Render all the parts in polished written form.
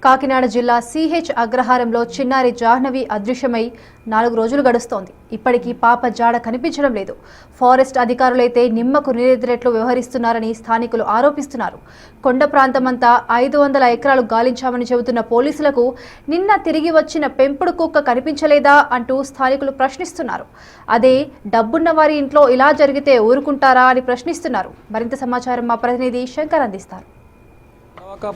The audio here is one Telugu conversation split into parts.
కాకినాడ జిల్లా సిహెచ్ అగ్రహారంలో చిన్నారి జాహ్నవి అదృశ్యమై 4 రోజులు గడుస్తోంది. ఇప్పటికీ పాప జాడ కనిపించడం లేదు. ఫారెస్ట్ అధికారులైతే నిమ్మకు నీరెదిరేట్లు వ్యవహరిస్తున్నారని స్థానికులు ఆరోపిస్తున్నారు. కొండ ప్రాంతమంతా 500 ఎకరాలు గాలించామని చెబుతున్న పోలీసులకు నిన్న తిరిగి వచ్చిన పెంపుడు కుక్క కనిపించలేదా అంటూ స్థానికులు ప్రశ్నిస్తున్నారు. అదే డబ్బున్న వారి ఇంట్లో ఇలా జరిగితే ఊరుకుంటారా అని ప్రశ్నిస్తున్నారు. మరింత సమాచారం మా ప్రతినిధి శంకర్ అందిస్తారు.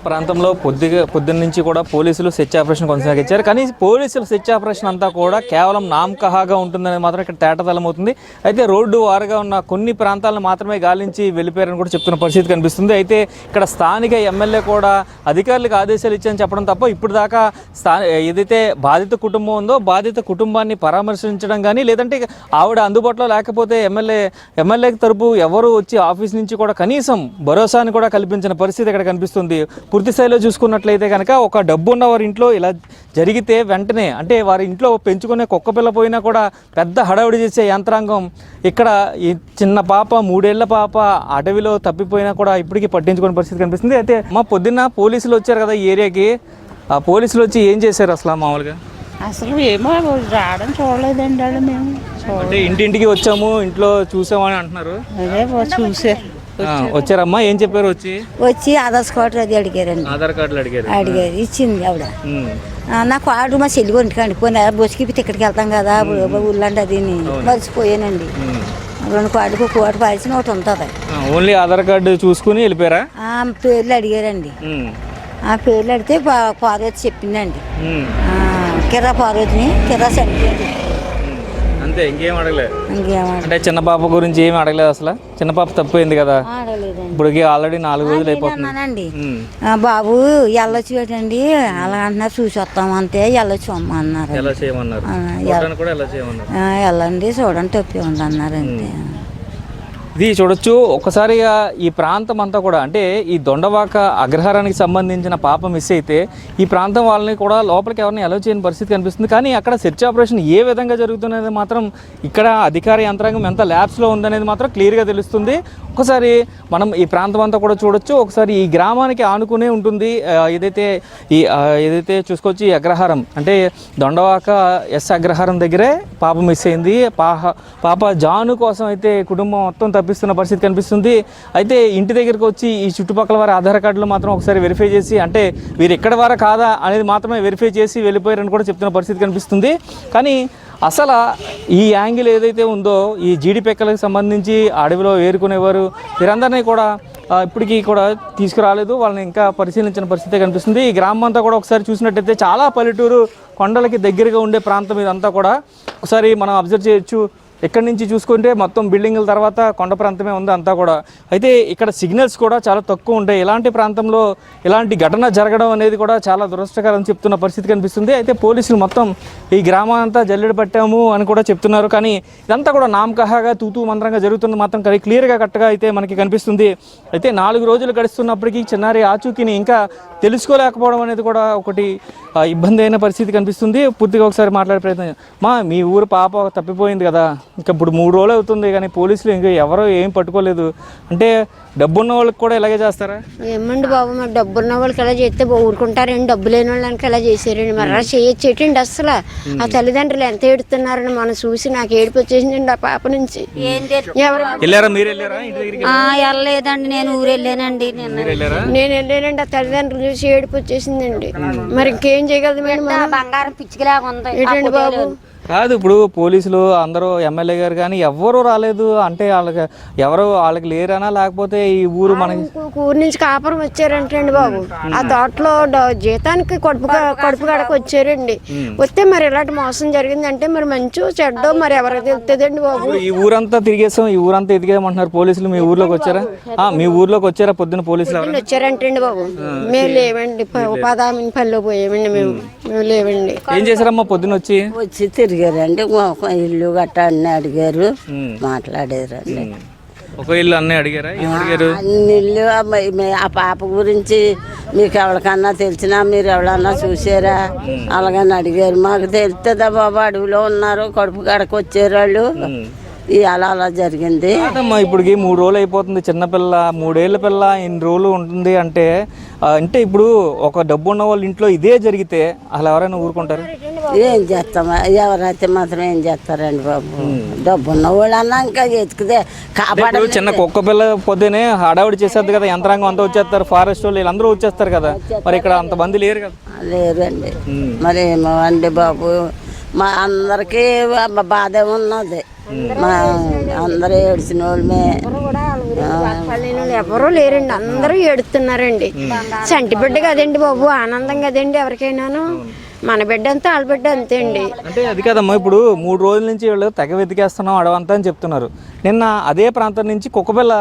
ప్రాంతంలో పొద్దున్న నుంచి కూడా పోలీసులు సెర్చ్ ఆపరేషన్ కొనసాగించారు. కానీ పోలీసుల సెర్చ్ ఆపరేషన్ అంతా కూడా కేవలం నామకహాగా ఉంటుందనేది మాత్రం ఇక్కడ తేటతెల్లమవుతుంది. అయితే రోడ్డు వారుగా ఉన్న కొన్ని ప్రాంతాలను మాత్రమే గాలించి వెళ్ళిపోయారని కూడా చెప్తున్న పరిస్థితి కనిపిస్తుంది. అయితే ఇక్కడ స్థానిక ఎమ్మెల్యే కూడా అధికారులకు ఆదేశాలు ఇచ్చారని చెప్పడం తప్ప ఇప్పుడు దాకా ఏదైతే బాధిత కుటుంబం ఉందో బాధిత కుటుంబాన్ని పరామర్శించడం కానీ లేదంటే ఆవిడ అందుబాటులో లేకపోతే ఎమ్మెల్యే తరపు ఎవరు వచ్చి ఆఫీస్ నుంచి కూడా కనీసం భరోసాని కూడా కల్పించిన పరిస్థితి ఇక్కడ కనిపిస్తుంది. పూర్తి స్థాయిలో చూసుకున్నట్లయితే కనుక ఒక డబ్బు ఉన్న వారి ఇంట్లో ఇలా జరిగితే వెంటనే అంటే వారి ఇంట్లో పెంచుకునే కుక్క పిల్ల పోయినా కూడా పెద్ద హడావుడి చేసే యంత్రాంగం ఇక్కడ ఈ చిన్న పాప 3 ఏళ్ల పాప అడవిలో తప్పిపోయినా కూడా ఇప్పటికీ పట్టించుకునే పరిస్థితి కనిపిస్తుంది. అయితే మా పొద్దున్న పోలీసులు వచ్చారు కదా ఈ ఏరియాకి, ఆ పోలీసులు వచ్చి ఏం చేశారు అసలు మామూలుగా? అసలు ఏమో రావడం చూడలేదండి వాళ్ళు. మేము అంటే ఇంటింటికి వచ్చాము ఇంట్లో చూసామని అంటున్నారు. అదే చూసారు. వచ్చారమ్మా, ఏం చెప్పారు? వచ్చి ఆధార్ కార్డు అది అడిగారండి. ఆధార్ కార్డులు అడిగారు, ఇచ్చింది ఆవిడ. నా కార్డు మా చెల్లి ఒంటికండి పోయినా బొచ్చికి ఇక్కడికి వెళ్తాం కదా ఊళ్ళండి అది మర్చిపోయానండి. 2 కార్డుకి ఒక కార్డు పాల్సిన ఒకటి ఉంటుంది. ఓన్లీ ఆధార్ కార్డు చూసుకుని వెళ్ళిపోయారా? పేర్లు అడిగారండి. ఆ పేర్లు అడిగితే పార్వతి చెప్పిందండి. కిరా పార్వతిని కిరా చనిపోయింది. అంతే, ఇంకేం అడగలేదు. అంటే చిన్న పాప గురించి ఏమి అడగలేదు అసలు? చిన్న పాప తప్పిపోయింది కదా, ఇప్పటికి ఆల్రెడీ 4 రోజులు అయిపోతుంది. బాబు వెళ్ళొచ్చు ఏంటండి అలా అంటున్నారు, చూసి వస్తాం అంతే, వెళ్ళొచ్చు అమ్మ అన్నారు. వెళ్ళండి చూడండి తప్పి ఉంది అన్నారు. అంతే. ఇది చూడొచ్చు ఒక్కసారిగా ఈ ప్రాంతం అంతా కూడా అంటే ఈ దొండవాక అగ్రహారానికి సంబంధించిన పాప మిస్ అయితే ఈ ప్రాంతం వాళ్ళని కూడా లోపలికి ఎవరిని అలౌ చేయని పరిస్థితి కనిపిస్తుంది. కానీ అక్కడ సెర్చ్ ఆపరేషన్ ఏ విధంగా జరుగుతున్నది మాత్రం ఇక్కడ అధికార యంత్రాంగం ఎంత ల్యాబ్స్లో ఉందనేది మాత్రం క్లియర్గా తెలుస్తుంది. ఒకసారి మనం ఈ ప్రాంతం అంతా కూడా చూడొచ్చు. ఒకసారి ఈ గ్రామానికి ఆనుకునే ఉంటుంది ఏదైతే చూసుకోవచ్చు. ఈ అగ్రహారం అంటే దొండవాక అగ్రహారం దగ్గరే పాప మిస్ అయింది. పాప జాను కోసం అయితే కుటుంబం మొత్తం తప్పిస్తున్న పరిస్థితి కనిపిస్తుంది. అయితే ఇంటి దగ్గరికి వచ్చి ఈ చుట్టుపక్కల వారి ఆధార్ కార్డులు మాత్రం ఒకసారి వెరిఫై చేసి అంటే వీరు ఎక్కడ వారా కాదా అనేది మాత్రమే వెరిఫై చేసి వెళ్ళిపోయారని కూడా చెప్తున్న పరిస్థితి కనిపిస్తుంది. కానీ అసలు ఈ యాంగిల్ ఏదైతే ఉందో ఈ జీడిపెక్కలకు సంబంధించి అడవిలో ఏరుకునేవారు వీరందరినీ కూడా ఇప్పటికీ కూడా తీసుకురాలేదు. వాళ్ళని ఇంకా పరిశీలించిన పరిస్థితి కనిపిస్తుంది. ఈ గ్రామం అంతా కూడా ఒకసారి చూసినట్టయితే చాలా పల్లెటూరు కొండలకి దగ్గరగా ఉండే ప్రాంతం ఇదంతా కూడా ఒకసారి మనం అబ్జర్వ్ చేయొచ్చు. ఎక్కడి నుంచి చూసుకుంటే మొత్తం బిల్డింగుల తర్వాత కొండ ప్రాంతమే ఉంది అంతా కూడా. అయితే ఇక్కడ సిగ్నల్స్ కూడా చాలా తక్కువ ఉంటాయి. ఇలాంటి ప్రాంతంలో ఇలాంటి ఘటన జరగడం అనేది కూడా చాలా దురదృష్టకరం చెప్తున్న పరిస్థితి కనిపిస్తుంది. అయితే పోలీసులు మొత్తం ఈ గ్రామానంతా జల్లెడ పట్టాము అని కూడా చెప్తున్నారు. కానీ ఇదంతా కూడా నామకహాగా తూతూ మంత్రంగా జరుగుతుంది మాత్రం క్లియర్గా కరెక్ట్గా అయితే మనకి కనిపిస్తుంది. అయితే 4 రోజులు గడుస్తున్నప్పటికీ చిన్నారి ఆచూకీని ఇంకా తెలుసుకోలేకపోవడం అనేది కూడా ఒకటి ఇబ్బంది అయిన పరిస్థితి కనిపిస్తుంది. పూర్తిగా ఒకసారి మాట్లాడే ప్రయత్నం. మీ ఊరు పాప తప్పిపోయింది కదా, ఇంకా ఇప్పుడు 3 రోజులు అవుతుంది కానీ పోలీసులు ఇంకా ఎవరో ఏం పట్టుకోలేదు అంటే డబ్బున్న వాళ్ళకి కూడా ఇలాగే చేస్తారా? ఏమండి బాబు, మరి డబ్బున్న వాళ్ళకి ఎలా చేస్తే ఊరుకుంటారండి? డబ్బు లేని వాళ్ళకి ఎలా చేశారండి? మరి అలా చేయొచ్చేటండి. అసలు ఆ తల్లిదండ్రులు ఎంత ఏడుతున్నారని మనం చూసి నాకు ఏడుపు వచ్చేసిందండి ఆ పాప నుంచి. వెళ్ళలేదండి, నేను ఊరు వెళ్ళానండి. నేను వెళ్ళానండి, ఆ తల్లిదండ్రులు చూసి ఏడుపు వచ్చేసిందండి. మరి ఇంకేం చేయగలదు మేడం? బంగారం పిచ్చికిలాగా ఉంది ఏంటండి బాబు? కాదు, ఇప్పుడు పోలీసులు అందరూ ఎమ్మెల్యే గారు కానీ ఎవ్వరూ రాలేదు అంటే వాళ్ళకి లేరనా లేకపోతే ఈ ఊరు మనకి ఊరు నుంచి కాపురం వచ్చారంటండి బాబు. ఆ తోటలో జీతానికి కడుపు గడకు వచ్చారండి. వస్తే మరి ఇలాంటి మోసం జరిగిందంటే మరి మంచి చెడ్డో మరి ఎవరికి తెలుస్తుందండి బాబు. ఈ ఊరంతా తిరిగేసాం, ఈ ఊరంతా ఎదిగేమంటున్నారు పోలీసులు. మీ ఊర్లోకి వచ్చారా? మీ ఊర్లోకి వచ్చారా పొద్దున్న పోలీసులు వచ్చారంటండి బాబు? మేము లేవండి, 10 పనిలో పోయామండి. మేము లేవండి. ఏం చేశారమ్మా పొద్దున్న వచ్చి తిరిగారండి. ఇల్లు గట్టా అన్నీ అడిగారు, మాట్లాడారండి. ఒక ఇల్లు అన్నీ అడిగారా? అన్ని ఇల్లు ఆ పాప గురించి మీకు ఎవరికన్నా తెలిసినా మీరు ఎవరన్నా చూసారా అలాగని అడిగారు. మాకు తెలుస్తుందా బాబు, అడవిలో ఉన్నారు, కడుపు గడకు వచ్చారు వాళ్ళు. అలా అలా జరిగింది. కాదమ్మా ఇప్పటికి 3 రోజులు అయిపోతుంది, చిన్నపిల్ల 3 ఏళ్ళ పిల్ల ఇన్ని రోజులు ఉంటుంది అంటే అంటే ఇప్పుడు ఒక డబ్బు ఉన్న వాళ్ళ ఇంట్లో ఇదే జరిగితే అలా ఎవరైనా ఊరుకుంటారు? ఏం చేస్తామా, ఎవరైతే మాత్రం ఏం చేస్తారండి బాబు. డబ్బు ఉన్న వాళ్ళు అన్నా ఇంకా ఎతికితే ఇప్పుడు చిన్న కుక్క పిల్ల పొద్దునే హడావుడి చేసేది కదా, యంత్రాంగం అంతా వచ్చేస్తారు, ఫారెస్ట్ వాళ్ళు వీళ్ళందరూ వచ్చేస్తారు కదా, మరి ఇక్కడ అంతమంది లేరు కదా? లేరండి. మరి ఏమో అండి బాబు, మా అందరికీ బాధే ఉన్నది. మా అందరూ ఏడ్చిన వాళ్ళమే. ఎవరూ లేరండి, అందరూ ఏడుస్తున్నారండి. చంటి బిడ్డ కదండి బాబు, ఆనందం కదండి ఎవరికైనాను. మన బిడ్డ అంతా వాళ్ళ బిడ్డ అంతే అండి. అంటే అది కాదమ్మా, ఇప్పుడు 3 రోజుల నుంచి వీళ్ళు తెగ వెతికేస్తున్నాం అడవంతా అని చెప్తున్నారు. నిన్న అదే ప్రాంతం నుంచి కుక్కపిల్ల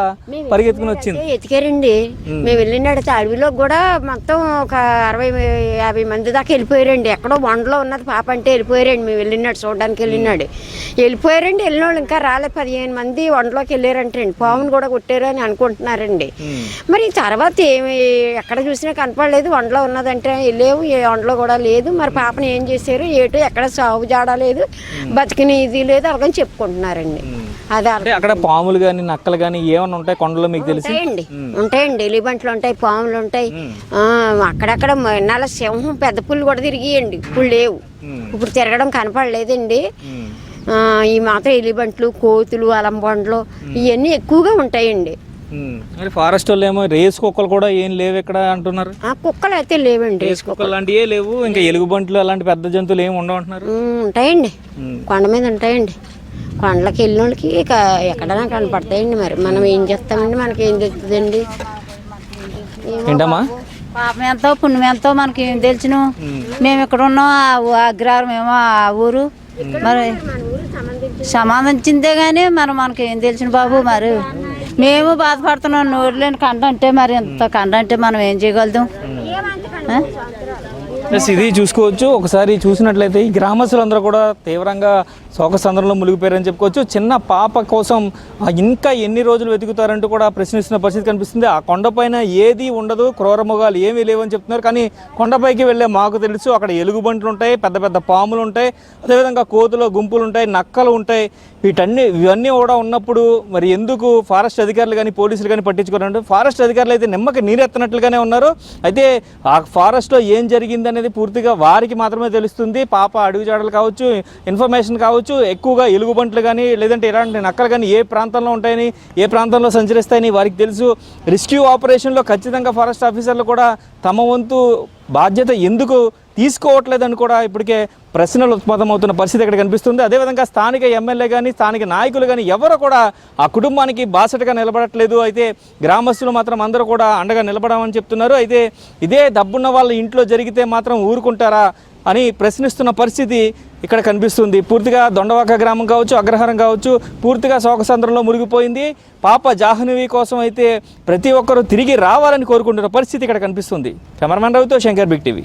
పరిగెత్తుకుని వచ్చింది. ఎతికారండి. మేము వెళ్ళినాడు అడవిలో కూడా మొత్తం ఒక 60-50 మంది దాకా వెళ్ళిపోయారండి. ఎక్కడో వండలో ఉన్నది పాప అంటే వెళ్ళిపోయారండి. మేము వెళ్ళినాడు చూడడానికి వెళ్ళిపోయారండి. వెళ్ళిన వాళ్ళు ఇంకా రాలేదు. 15 మంది వండలోకి వెళ్ళారంటండి. పామును కూడా కొట్టారు అని అనుకుంటున్నారండి. మరి తర్వాత ఏమి ఎక్కడ చూసినా కనపడలేదు. వండలో ఉన్నదంటే వెళ్ళేవు, ఏ వండలో కూడా లేదు. మరి పాపను ఏం చేశారు ఏటో ఎక్కడ సాగు జాడలేదు, బతికిన ఇది లేదు అలాగని చెప్పుకుంటున్నారండి. అదే అక్కడ పాములు కానీ నక్కలు కానీ ఏమైనా ఉంటాయి కొండలో మీకు తెలిసి? ఉంటాయండి, ఎలిబంట్లు ఉంటాయి, పాములు ఉంటాయి. అక్కడక్కడ నెల సింహం పెద్ద పుల్లు కూడా తిరిగియండి. ఇప్పుడు లేవు, ఇప్పుడు తిరగడం కనపడలేదండి. ఈ మాత్రం ఎలిబంట్లు, కోతులు, అలంబండ్లు ఇవన్నీ ఎక్కువగా ఉంటాయండి. ఫారెస్ట్ వాళ్ళు ఏమో రేస్ కుక్కలు కూడా ఏం లేవు ఇక్కడ అంటున్నారు. కుక్కలు అయితే లేవండి, రేస్ కుక్కలు లాంటివే లేవు, ఇంకా ఎలుగుబంట్లు అలాంటి పెద్ద జంతువులు ఏమి ఉండవు అంటున్నారు. ఉంటాయండి, కొండ మీద ఉంటాయండి. కొండలకి వెళ్ళిన వాళ్ళకి ఇక ఎక్కడైనా కనపడతాయండి. మరి మనం ఏం చేస్తామండి, మనకి ఏం తెలుస్తుందండి? ఏంటమ్మా పాపం ఎంతో పుణ్యం ఎంతో మనకి ఏం తెలుసును. మేము ఇక్కడ ఉన్నాం, ఆ అగ్రహారం ఏమో ఆ ఊరు, మరి సంబంధించిందే కానీ మనకి ఏం తెలుసును బాబు. మరి మేము బాధపడుతున్నాం. నోరు లేని కండ అంటే మరి ఎంత కండ అంటే మనం ఏం చేయగలుగుతాం? ఇది చూసుకోవచ్చు. ఒకసారి చూసినట్లయితే ఈ గ్రామస్తులందరూ కూడా తీవ్రంగా శోకసంద్రంలో మునిగిపోయారని చెప్పుకోవచ్చు. చిన్న పాప కోసం ఇంకా ఎన్ని రోజులు వెతుకుతారంటూ కూడా ప్రశ్నిస్తున్న పరిస్థితి కనిపిస్తుంది. ఆ కొండపైన ఏది ఉండదు, క్రూర మృగాలు ఏమీ లేవని చెప్తున్నారు. కానీ కొండపైకి వెళ్ళే మాకు తెలుసు అక్కడ ఎలుగుబంట్లు ఉంటాయి, పెద్ద పెద్ద పాములు ఉంటాయి, అదేవిధంగా కోతుల గుంపులు ఉంటాయి, నక్కలు ఉంటాయి. ఇవన్నీ కూడా ఉన్నప్పుడు మరి ఎందుకు ఫారెస్ట్ అధికారులు కానీ పోలీసులు కానీ పట్టించుకోరంటే, ఫారెస్ట్ అధికారులు అయితే నిమ్మకి నీరెత్తనట్లుగానే ఉన్నారు. అయితే ఆ ఫారెస్ట్లో ఏం జరిగింది అనేది పూర్తిగా వారికి మాత్రమే తెలుస్తుంది. పాప అడుగుజాడలు కావచ్చు, ఇన్ఫర్మేషన్ కావచ్చు, ఎక్కువగా ఎలుగుబంట్లు కానీ లేదంటే ఇలాంటి నక్కలు కానీ ఏ ప్రాంతంలో ఉంటాయని, ఏ ప్రాంతంలో సంచరిస్తాయని వారికి తెలుసు. రెస్క్యూ ఆపరేషన్లో ఖచ్చితంగా ఫారెస్ట్ ఆఫీసర్లు కూడా తమ వంతు బాధ్యత ఎందుకు తీసుకోవట్లేదని కూడా ఇప్పటికే ప్రశ్నలు ఉత్పన్నమవుతున్న పరిస్థితి ఇక్కడ కనిపిస్తుంది. అదేవిధంగా స్థానిక ఎమ్మెల్యే కానీ స్థానిక నాయకులు కానీ ఎవరు కూడా ఆ కుటుంబానికి బాసటగా నిలబడట్లేదు. అయితే గ్రామస్తులు మాత్రం అందరూ కూడా అండగా నిలబడమని చెప్తున్నారు. అయితే ఇదే డబ్బున్న వాళ్ళ ఇంట్లో జరిగితే మాత్రం ఊరుకుంటారా అని ప్రశ్నిస్తున్న పరిస్థితి ఇక్కడ కనిపిస్తుంది. పూర్తిగా దొండవాక గ్రామం కావచ్చు, అగ్రహారం కావచ్చు, పూర్తిగా శోకసంద్రంలో మునిగిపోయింది. పాప జాహ్నవి కోసం అయితే ప్రతి ఒక్కరూ తిరిగి రావాలని కోరుకుంటున్న పరిస్థితి ఇక్కడ కనిపిస్తుంది. కెమెరామెన్ రవితో శంకర్, బిగ్ టీవీ.